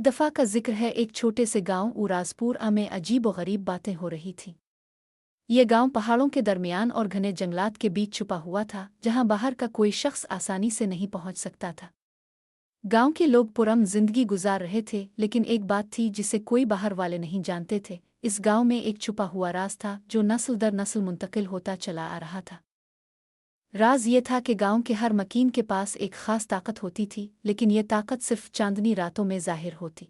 दफ़ा का जिक्र है, एक छोटे से गांव उराजपुर में अजीब व गरीब बातें हो रही थीं। ये गांव पहाड़ों के दरमियान और घने जंगलात के बीच छुपा हुआ था, जहां बाहर का कोई शख्स आसानी से नहीं पहुंच सकता था। गांव के लोग पुरअमन जिंदगी गुजार रहे थे, लेकिन एक बात थी जिसे कोई बाहर वाले नहीं जानते थे। इस गांव में एक छुपा हुआ राज था जो नस्ल दर नस्ल मुंतकिल होता चला आ रहा था। राज ये था कि गांव के हर मकीन के पास एक खास ताकत होती थी, लेकिन यह ताकत सिर्फ चांदनी रातों में जाहिर होती।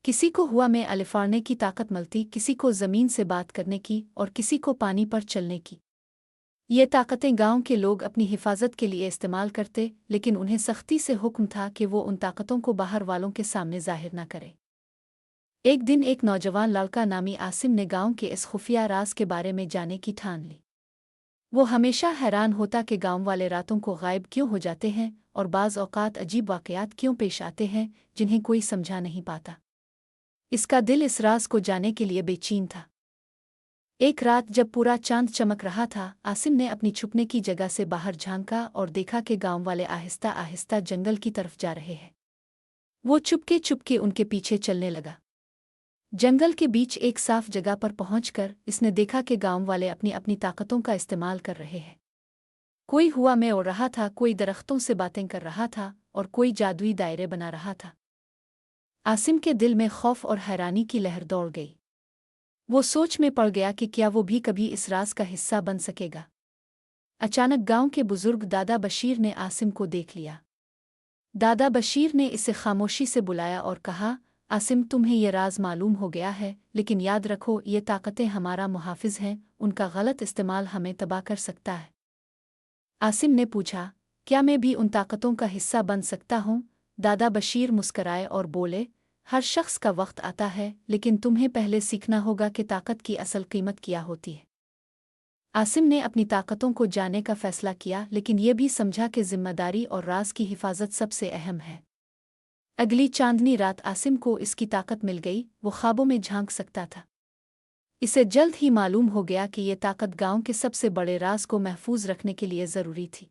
किसी को हवा में अलिफाड़ने की ताकत मिलती, किसी को ज़मीन से बात करने की और किसी को पानी पर चलने की। ये ताकतें गांव के लोग अपनी हिफाजत के लिए इस्तेमाल करते, लेकिन उन्हें सख्ती से हुक्म था कि वो उन ताकतों को बाहर वालों के सामने जाहिर न करें। एक दिन एक नौजवान लड़का नामी आसिम ने गांव के इस खुफिया राज के बारे में जाने की ठान ली। वो हमेशा हैरान होता कि गांव वाले रातों को गायब क्यों हो जाते हैं और बाज़ औक़ात अजीब वाक़यात क्यों पेश आते हैं जिन्हें कोई समझा नहीं पाता। इसका दिल इस राज को जानने के लिए बेचैन था। एक रात जब पूरा चांद चमक रहा था, आसिम ने अपनी छुपने की जगह से बाहर झांका और देखा कि गांव वाले आहिस्ता आहिस्ता जंगल की तरफ जा रहे हैं। वो चुपके चुपके उनके पीछे चलने लगा। जंगल के बीच एक साफ जगह पर पहुंचकर इसने देखा कि गांव वाले अपनी अपनी ताकतों का इस्तेमाल कर रहे हैं। कोई हवा में उड़ रहा था, कोई दरख्तों से बातें कर रहा था और कोई जादुई दायरे बना रहा था। आसिम के दिल में खौफ और हैरानी की लहर दौड़ गई। वो सोच में पड़ गया कि क्या वो भी कभी इस राज का हिस्सा बन सकेगा। अचानक गांव के बुजुर्ग दादा बशीर ने आसिम को देख लिया। दादा बशीर ने इसे खामोशी से बुलाया और कहा, आसिम, तुम्हें यह राज मालूम हो गया है, लेकिन याद रखो, ये ताकतें हमारा मुहाफिज हैं, उनका गलत इस्तेमाल हमें तबाह कर सकता है। आसिम ने पूछा, क्या मैं भी उन ताकतों का हिस्सा बन सकता हूँ? दादा बशीर मुस्कराए और बोले, हर शख्स का वक्त आता है, लेकिन तुम्हें पहले सीखना होगा कि ताकत की असल कीमत क्या होती है। आसिम ने अपनी ताकतों को जानने का फैसला किया, लेकिन यह भी समझा कि जिम्मेदारी और राज की हिफाजत सबसे अहम है। अगली चांदनी रात आसिम को इसकी ताकत मिल गई, वो ख्वाबों में झांक सकता था। इसे जल्द ही मालूम हो गया कि ये ताकत गांव के सबसे बड़े राज को महफूज रखने के लिए ज़रूरी थी।